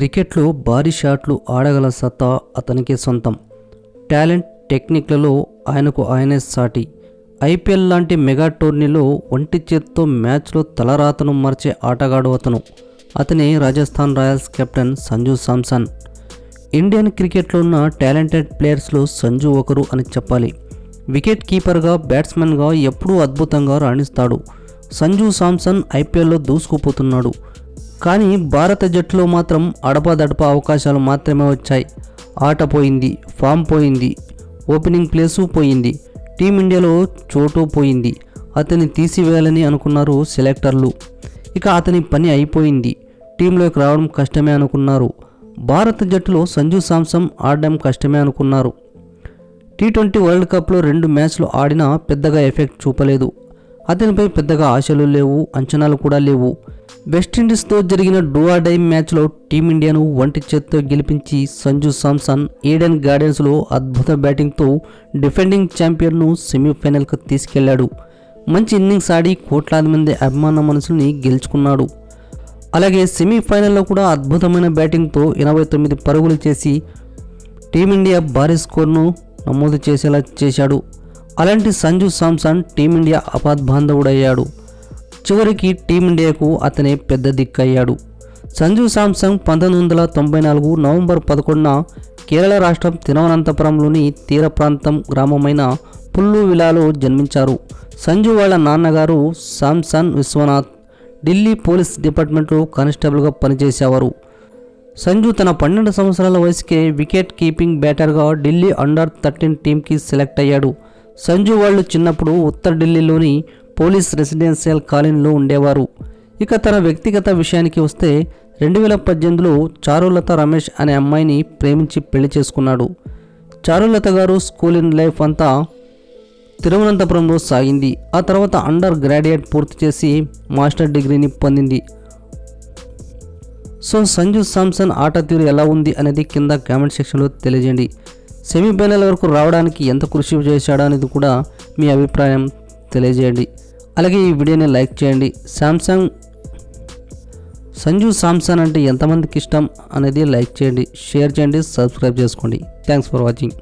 క్రికెట్లో భారీ షాట్లు ఆడగల సత్తా అతనికే సొంతం. టాలెంట్, టెక్నిక్లలో ఆయనకు ఆయనే సాటి. ఐపీఎల్ లాంటి మెగా టోర్నీలో ఒంటి చేత్తో మ్యాచ్లో తలరాతను మార్చే ఆటగాడు అతను. అతనే Rajasthan Royals captain Sanju Samson. Indian క్రికెట్లో ఉన్న టాలెంటెడ్ ప్లేయర్స్లో సంజు ఒకరు అని చెప్పాలి. వికెట్ కీపర్గా, బ్యాట్స్మెన్గా ఎప్పుడూ అద్భుతంగా రాణిస్తాడు. సంజు శాంసన్ ఐపీఎల్లో దూసుకుపోతున్నాడు. కానీ భారత జట్టులో మాత్రం అడపాదడపా అవకాశాలు మాత్రమే వచ్చాయి. ఆట పోయింది, ఫామ్ పోయింది, ఓపెనింగ్ ప్లేసు పోయింది, టీమిండియాలో చోటు పోయింది. అతన్ని తీసివేయాలని అనుకున్నారు సెలెక్టర్లు. ఇక అతని పని అయిపోయింది. టీంలోకి రావడం కష్టమే అనుకున్నారు. భారత జట్టులో సంజు శాంసన్ ఆడడం కష్టమే అనుకున్నారు. టీ20 వరల్డ్ కప్లో 2 మ్యాచ్లు ఆడినా పెద్దగా ఎఫెక్ట్ చూపలేదు. అతనిపై పెద్దగా ఆశలు లేవు, అంచనాలు కూడా లేవు. వెస్టిండీస్తో జరిగిన డూ ఆర్ డై మ్యాచ్లో టీమిండియాను ఒంటి చేత్తో గెలిపించి సంజు శాంసన్ ఈడెన్ గార్డెన్స్లో అద్భుత బ్యాటింగ్తో డిఫెండింగ్ ఛాంపియన్ను సెమీఫైనల్కు తీసుకెళ్లాడు. మంచి ఇన్నింగ్స్ ఆడి కోట్లాది మంది అభిమాన మనసుల్ని గెలుచుకున్నాడు. అలాగే సెమీఫైనల్లో కూడా అద్భుతమైన బ్యాటింగ్తో 89 పరుగులు చేసి టీమిండియా భారీ స్కోర్ను నమోదు చేసేలా చేశాడు. అలాంటి సంజు శాంసన్ టీమిండియా అపాద్బాంధవుడయ్యాడు. చివరికి టీమిండియాకు అతనే పెద్ద దిక్కయ్యాడు. సంజు శాంసన్ 1994 నవంబర్ 11న కేరళ రాష్ట్రం తిరువనంతపురంలోని తీర ప్రాంతం గ్రామమైన పుల్లువిలాలో జన్మించారు. సంజు వాళ్ళ నాన్నగారు శాంసన్ విశ్వనాథ్ ఢిల్లీ పోలీస్ డిపార్ట్మెంట్లో కానిస్టేబుల్గా పనిచేసేవారు. సంజు తన 12 సంవత్సరాల వయసుకే వికెట్ కీపింగ్ బ్యాటర్గా ఢిల్లీ అండర్-13 టీంకి సెలెక్ట్ అయ్యాడు. సంజు వాళ్ళు చిన్నప్పుడు ఉత్తర ఢిల్లీలోని పోలీస్ రెసిడెన్షియల్ కాలనీలో ఉండేవారు. ఇక తన వ్యక్తిగత విషయానికి వస్తే 2018లో చారులత రమేష్ అనే అమ్మాయిని ప్రేమించి పెళ్లి చేసుకున్నాడు. చారులత గారు స్కూలింగ్ లైఫ్ అంతా తిరువనంతపురంలో సాగింది. ఆ తర్వాత అండర్ గ్రాడ్యుయేట్ పూర్తి చేసి మాస్టర్ డిగ్రీని పొందింది. సో సంజు శాంసన్ ఆట తీరు ఎలా ఉంది అనేది కింద కామెంట్ సెక్షన్లో తెలియజేయండి. సెమీఫైనల్ వరకు రావడానికి ఎంత కృషి చేశాడో అనేది కూడా మీ అభిప్రాయం తెలియజేయండి. అలాగే ఈ వీడియోని లైక్ చేయండి. సంజు శాంసన్ అంటే ఎంతమందికి ఇష్టం అనేది లైక్ చేయండి, షేర్ చేయండి, సబ్స్క్రైబ్ చేసుకోండి. Thanks for watching.